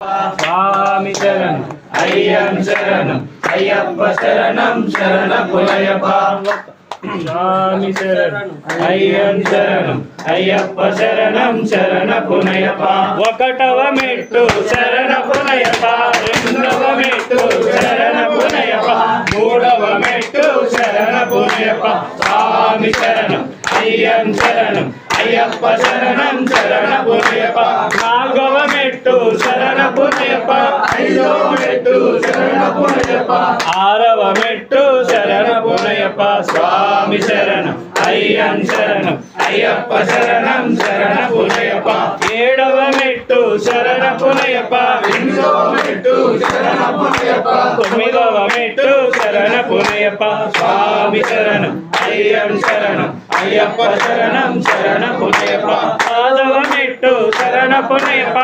స్వామి శరణం అయ్యం శరణం అయ్యప్ప శరణం శరణపునయప స్వామి శరణం అయ్యం శరణం అయ్యప్ప శరణం శరణపునయప ఒకటవ మెట్టు శరణపునయప రెండవ మెట్టు శరణపునయప మూడవ మెట్టు శరణపునయప స్వామి శరణం అయ్యం శరణం అయ్యప్ప శరణం శరణపునయప నాలుగవ మెట్టు శరణపునయప ఐదవ మెట్టు శరణపునయప ఆరవ మెట్టు శరణపునయప స్వామి శరణం అయ్యం శరణం అయ్యప్ప శరణం శరణపునయప ఏడవ మెట్టు శరణపునయప ఎనిమిదవ మెట్టు శరణపునయప తొమ్మిదవ మెట్టు శరణపునయప స్వామి శరణం అయ్యం శరణం అయ్యప్ప శరణం శరణపునయప పదవ మెట్టు శరణపునయప